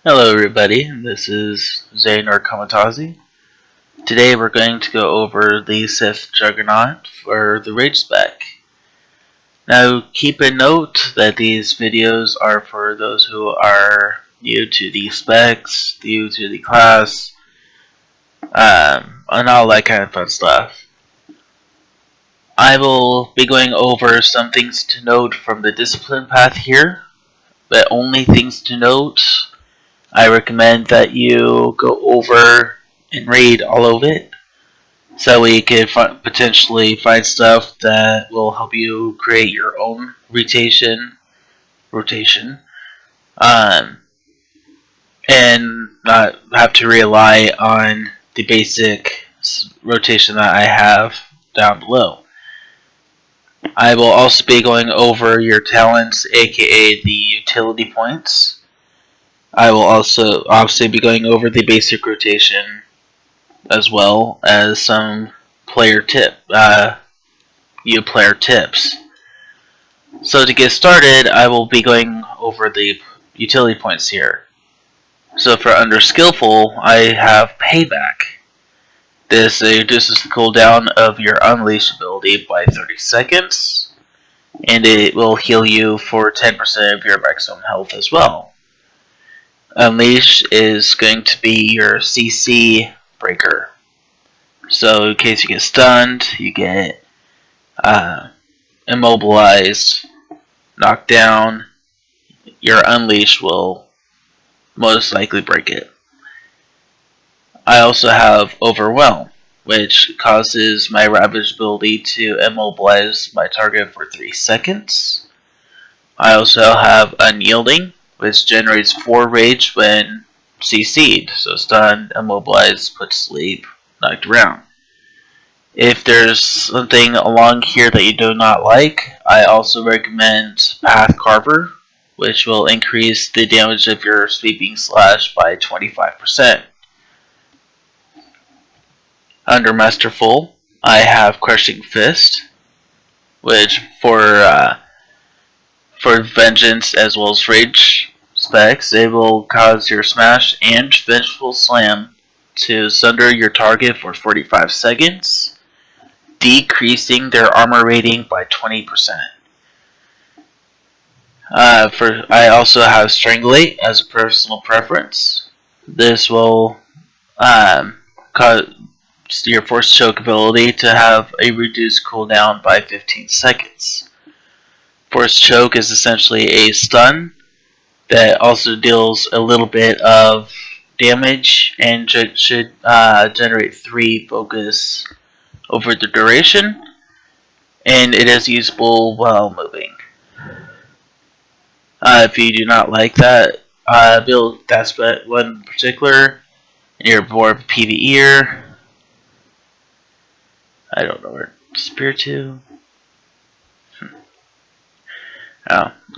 Hello everybody, this is Zaynor Kamatazi. Today we're going to go over the Sith Juggernaut for the Rage spec. Now keep in note that these videos are for those who are new to the specs, new to the class, and all that kind of fun stuff. I will be going over some things to note from the discipline path here, but only things to note. I recommend that you go over and read all of it so we can potentially find stuff that will help you create your own rotation, and not have to rely on the basic rotation that I have down below. I will also be going over your talents, aka the utility points. I will also obviously be going over the basic rotation as well as some player tips. So to get started, I will be going over the utility points here. So for under skillful, I have payback. This reduces the cooldown of your unleash ability by 30 seconds, and it will heal you for 10% of your maximum health as well. Unleash is going to be your CC breaker. So in case you get stunned, you get immobilized, knocked down, your Unleash will most likely break it. I also have Overwhelm, which causes my Ravage ability to immobilize my target for 3 seconds. I also have Unyielding, which generates 4 rage when CC'd, so stunned, immobilized, put to sleep, knocked around. If there's something along here that you do not like, I also recommend Path Carver, which will increase the damage of your sweeping slash by 25%. Under Masterful, I have Crushing Fist, which for Vengeance as well as Rage specs, it will cause your Smash and Vengeful Slam to sunder your target for 45 seconds, decreasing their armor rating by 20%. I also have Strangulate as a personal preference. This will cause your Force Choke ability to have a reduced cooldown by 15 seconds. Force Choke is essentially a stun that also deals a little bit of damage and should generate 3 focus over the duration, and it is usable while moving. If you do not like that build, that's one in particular, and you're more of a PvEer, I don't know where to spear to.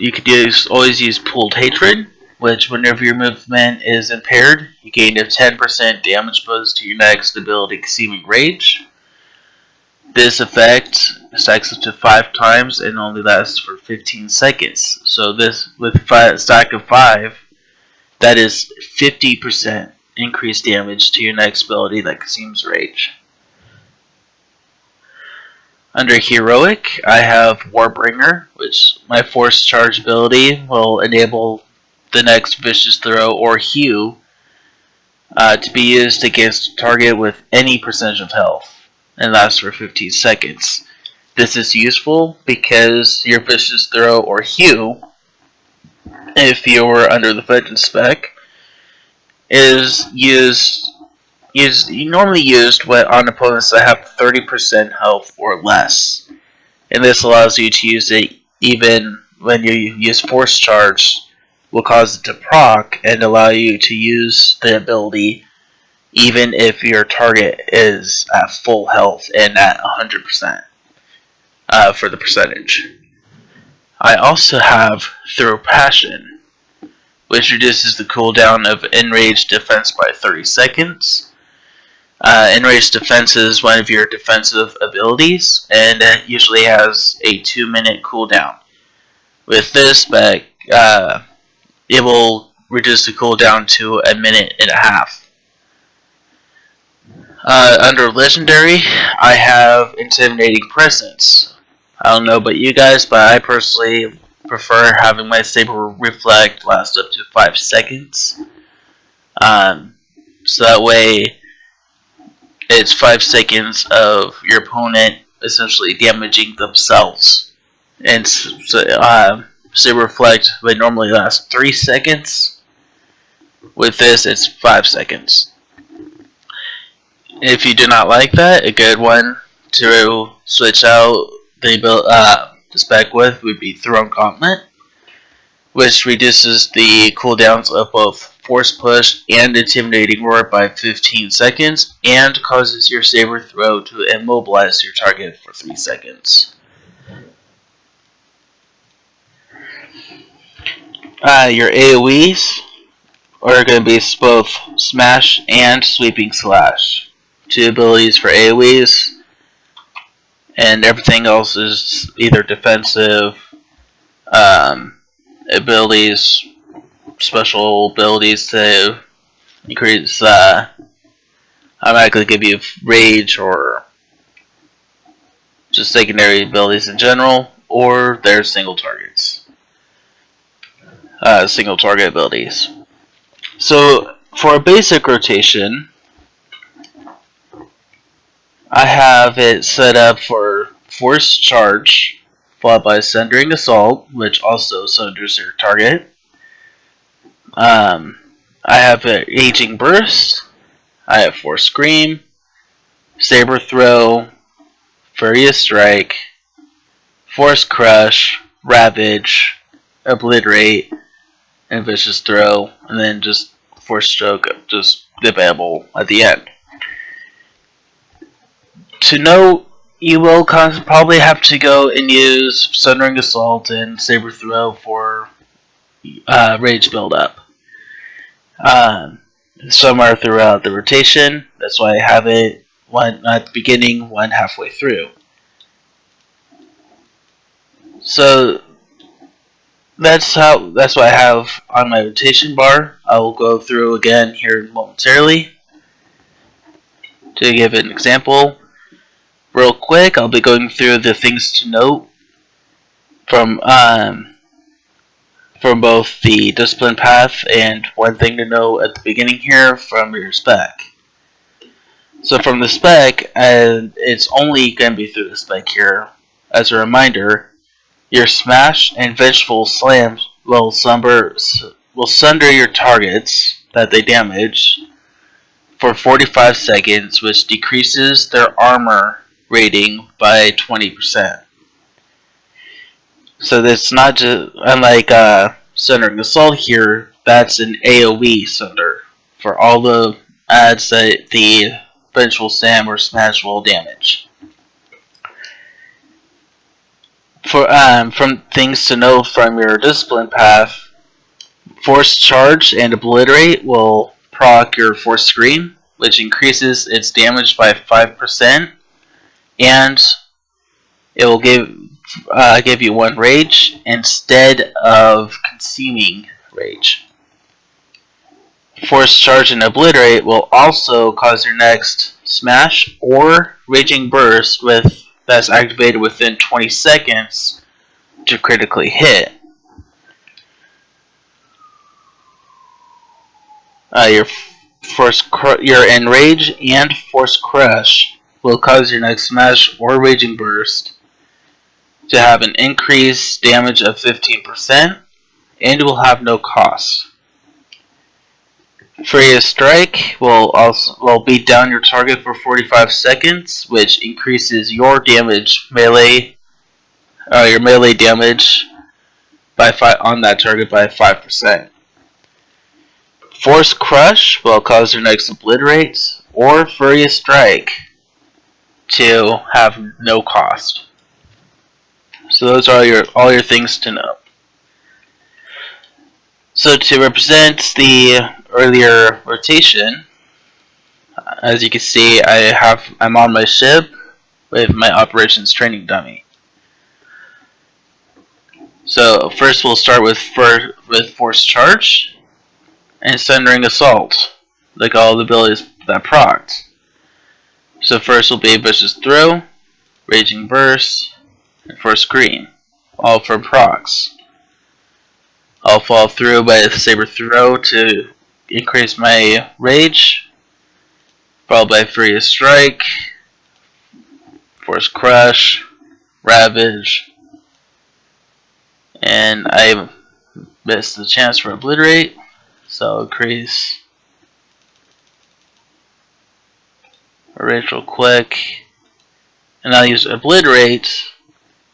You could always use Pooled Hatred, which whenever your movement is impaired, you gain a 10% damage boost to your next ability, Conceiving Rage. This effect stacks up to 5 times and only lasts for 15 seconds. So this, with a stack of 5, that is 50% increased damage to your next ability that consumes Rage. Under Heroic, I have Warbringer, which my Force Charge ability will enable the next Vicious Throw or Hew to be used against a target with any percentage of health, and lasts for 15 seconds. This is useful because your Vicious Throw or Hew, if you were under the Vengeance spec, is normally used on opponents that have 30% health or less, and this allows you to use it even when you use Force Charge, will cause it to proc and allow you to use the ability even if your target is at full health and at 100% for the percentage. I also have Throw Passion, which reduces the cooldown of Enraged Defense by 30 seconds. Enraged Defense is one of your defensive abilities, and it usually has a 2-minute cooldown. With this spec, it will reduce the cooldown to 1.5 minutes. Under Legendary, I have Intimidating Presence. I don't know about you guys, but I personally prefer having my Saber Reflect last up to 5 seconds. So that way, it's 5 seconds of your opponent essentially damaging themselves. And so, Saber Reflect would normally last 3 seconds. With this, it's 5 seconds. If you do not like that, a good one to switch out the spec with would be Thrown Gauntlet, which reduces the cooldowns of both Force Push and Intimidating Roar by 15 seconds, and causes your Saber Throw to immobilize your target for 3 seconds. Your AoEs are going to be both Smash and Sweeping Slash. 2 abilities for AoEs, and everything else is either defensive abilities, special abilities to increase, automatically give you rage, or just secondary abilities in general, or they're single targets. Single target abilities. So, for a basic rotation, I have it set up for Force Charge, followed by Sundering Assault, which also sunders your target. I have Aging Burst, I have Force Scream, Saber Throw, Furious Strike, Force Crush, Ravage, Obliterate, and Vicious Throw, and then just Force Choke, just debatable at the end. To note, you will probably have to go and use Sundering Assault and Saber Throw for Rage buildup. Somewhere throughout the rotation, that's why I have it one at the beginning, one halfway through. So that's what I have on my rotation bar. I will go through again here momentarily to give an example. Real quick, I'll be going through the things to note from both the discipline path and one thing to know at the beginning here from your spec. So from the spec, and it's only going to be through the spec here, as a reminder, your Smash and Vengeful Slams will sunder your targets that they damage for 45 seconds, which decreases their armor rating by 20%. So that's not just, unlike Sundering Assault here, that's an AoE sunder for all the adds that the Vengeful Slam or Smash will damage. From things to know from your discipline path, Force Charge and Obliterate will proc your Force Scream, which increases its damage by 5%, and it will give you 1 rage instead of consuming rage. Force Charge and Obliterate will also cause your next Smash or Raging Burst that's activated within 20 seconds to critically hit. Your Enrage and Force Crush will cause your next Smash or Raging Burst to have an increased damage of 15%, and will have no cost. Furious Strike will beat down your target for 45 seconds, which increases your melee damage on that target by 5%. Force Crush will cause your next Obliterate or Furious Strike to have no cost. So those are all your things to know. So to represent the earlier rotation, as you can see, I'm on my ship with my operations training dummy. So first we'll start with Force Charge. and Sundering Assault, like all the abilities that procced. So first will be Vicious Throw, Raging Burst, and Force Green, all for procs. I'll fall through by a Saber Throw to increase my rage, followed by Furious Strike, Force Crush, Ravage, and I missed the chance for Obliterate, so I'll increase rage real quick, and I'll use Obliterate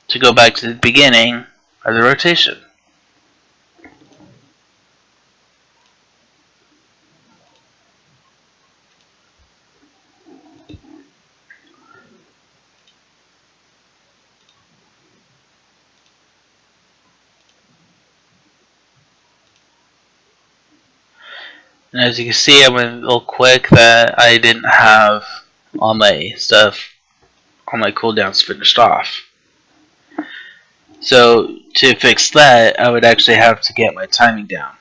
to go back to the beginning of the rotation. And as you can see, I went real quick that I didn't have all my stuff, all my cooldowns finished off. So to fix that, I would actually have to get my timing down.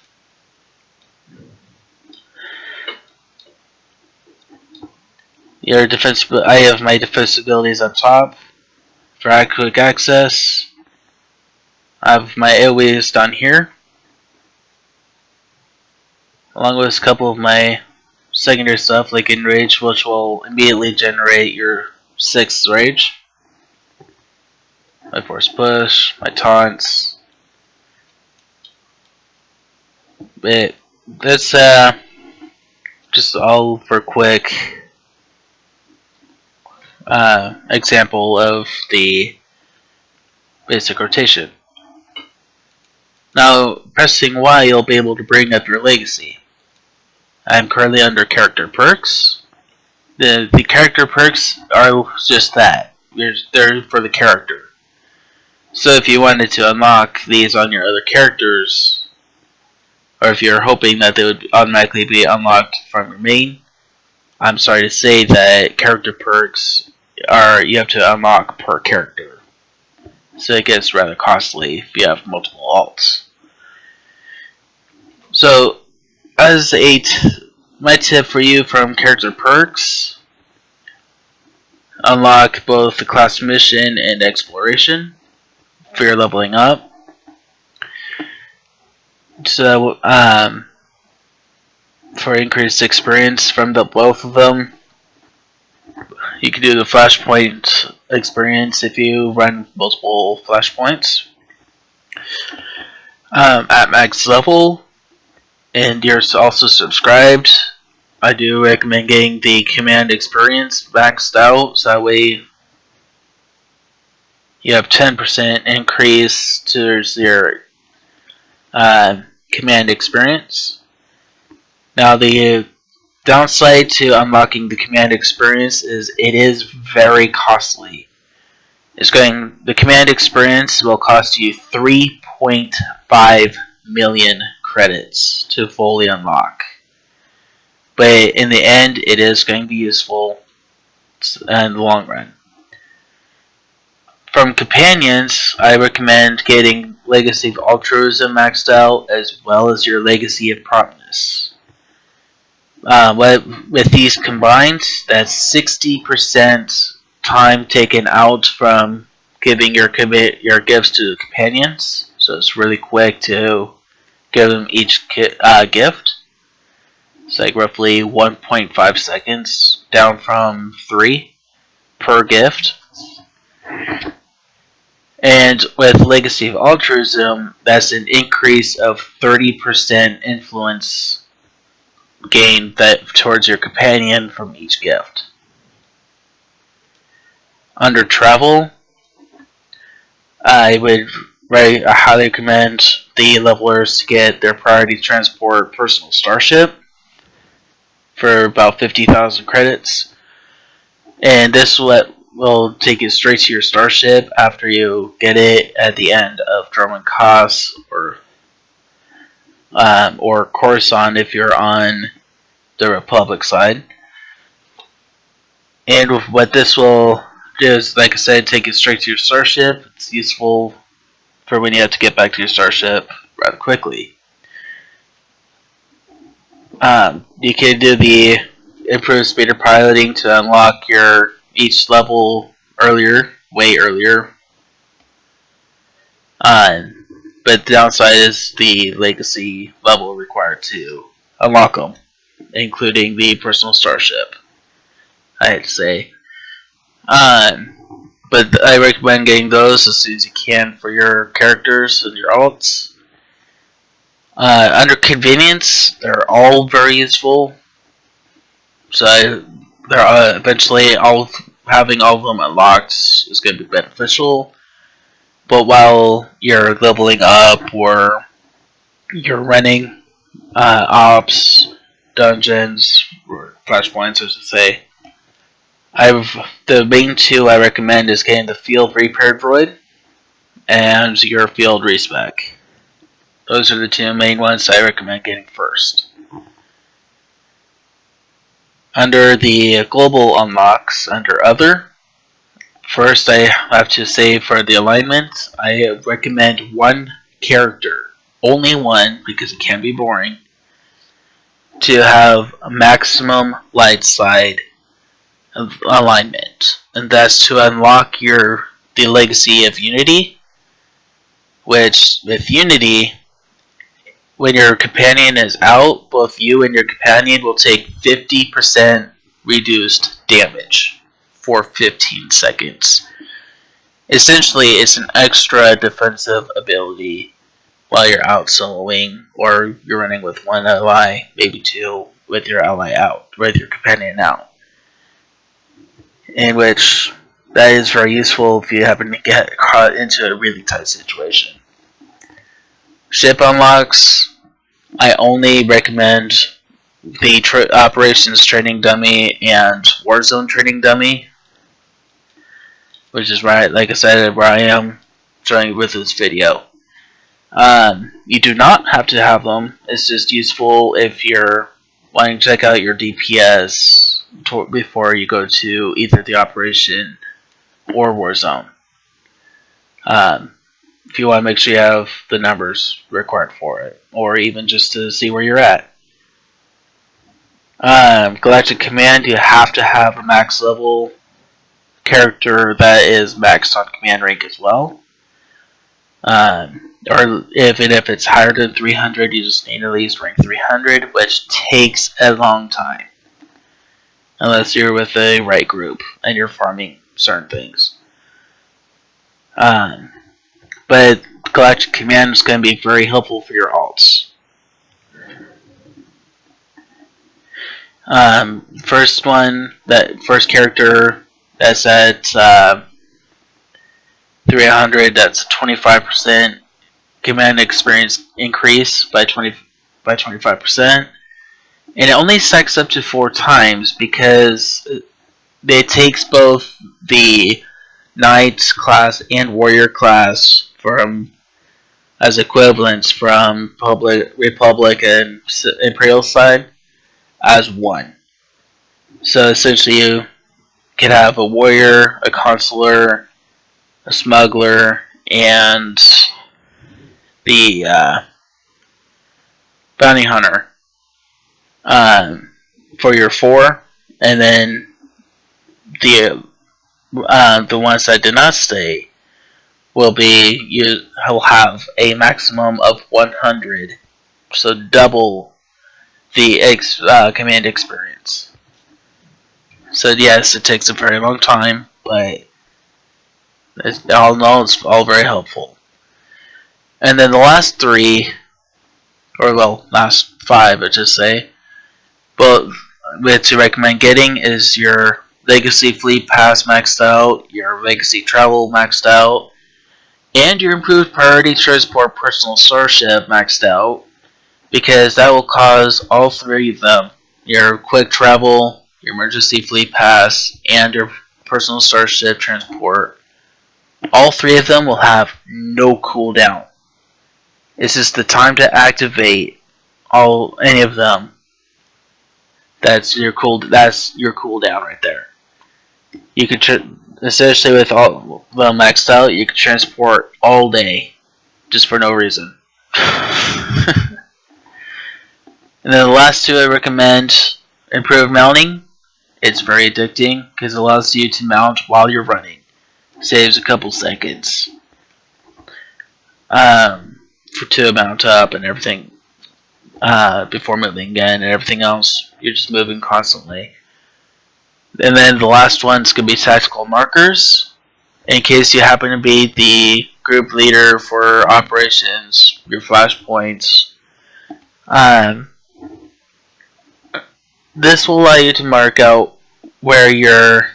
I have my defense abilities up top for quick access. I have my AoEs down here, along with a couple of my secondary stuff like Enrage, which will immediately generate your 6th rage. My Force Push, my taunts. But that's just all for quick example of the basic rotation. Now, pressing Y, you'll be able to bring up your legacy. I'm currently under character perks. The character perks are just that. They're for the character. So if you wanted to unlock these on your other characters, or if you're hoping that they would automatically be unlocked from your main, I'm sorry to say that character perks you have to unlock per character. So it gets rather costly if you have multiple alts. So, as my tip for you from character perks, unlock both the class mission and exploration for your leveling up. So, for increased experience from both of them, you can do the Flashpoint experience if you run multiple Flashpoints at max level, and you're also subscribed. I do recommend getting the command experience maxed out, so that way you have 10% increase to your command experience. Now the downside to unlocking the command experience is it is very costly. The command experience will cost you 3.5 million credits to fully unlock. But in the end, it is going to be useful in the long run. From companions, I recommend getting Legacy of Altruism maxed out, as well as your Legacy of Promptness. With these combined, that's 60% time taken out from giving your gifts to the companions. So it's really quick to give them each gift. It's like roughly 1.5 seconds, down from 3 per gift. And with Legacy of Altruism, that's an increase of 30% influence gain towards your companion from each gift. Under travel, I would highly recommend the levelers to get their priority transport personal starship for about 50,000 credits, and this will take you straight to your starship after you get it at the end of Drummond Cos or Coruscant if you're on the Republic side. And what this will do is, like I said, take you straight to your starship. It's useful for when you have to get back to your starship rather quickly. You can do the improved speed of piloting to unlock your each level earlier, way earlier. But the downside is the legacy level required to unlock them, including the personal starship. I had to say. But I recommend getting those as soon as you can for your characters and your alts. Under convenience, they're all very useful. So they're eventually having all of them unlocked is going to be beneficial. But while you're leveling up or you're running ops, dungeons, or flashpoints, as I say, the main two I recommend is getting the field repair droid and your field respec. Those are the two main ones I recommend getting first. Under the global unlocks, under other, first I have to say for the alignment, I recommend one character, only one because it can be boring, to have a maximum light side alignment, and that's to unlock the legacy of Unity, which with Unity, when your companion is out, both you and your companion will take 50% reduced damage for 15 seconds. Essentially, it's an extra defensive ability while you're out soloing, or you're running with one ally, maybe two, with your ally out, with your companion out. In which that is very useful if you happen to get caught into a really tight situation. Ship unlocks, I only recommend the Operations Training Dummy and Warzone Training Dummy, which is right, like I said, where I am showing with this video. You do not have to have them. It's just useful if you're wanting to check out your DPS before you go to either the Operation or Warzone. If you want to make sure you have the numbers required for it, or even just to see where you're at. Galactic Command, you have to have a max level character that is maxed on command rank as well. Or if it's higher than 300, you just need at least rank 300, which takes a long time. Unless you're with the right group and you're farming certain things. But Galactic Command is going to be very helpful for your alts. First character that's at 300, that's 25% command experience increase by 25%. And it only stacks up to 4 times because it takes both the Knight class and Warrior class as equivalents from Republic and Imperial side as one. So essentially you can have a Warrior, a Consular, a Smuggler, and the Bounty Hunter for your 4, and then the ones that did not stay will have a maximum of 100, so double the command experience. So yes, it takes a very long time, but all in all, it's all very helpful. And then the last 3, or well, last 5, I should say, but to recommend getting is your Legacy Fleet Pass maxed out, your Legacy Travel maxed out, and your Improved Priority Transport Personal Starship maxed out, because that will cause all 3 of them, your Quick Travel, your Emergency Fleet Pass, and your Personal Starship Transport, all 3 of them will have no cooldown. It's just the time to activate any of them. That's your cooldown right there. You can especially with all of them maxed out, you can transport all day just for no reason. And then the last two I recommend, improved mounting. It's very addicting because it allows you to mount while you're running. Saves a couple seconds to mount up and everything before moving again and everything else. You're just moving constantly. And then the last one's going to be tactical markers. In case you happen to be the group leader for operations, your flashpoints. This will allow you to mark out where your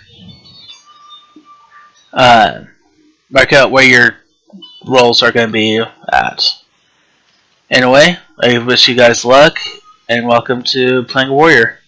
roles are going to be at. Anyway, I wish you guys luck, and welcome to playing Warrior.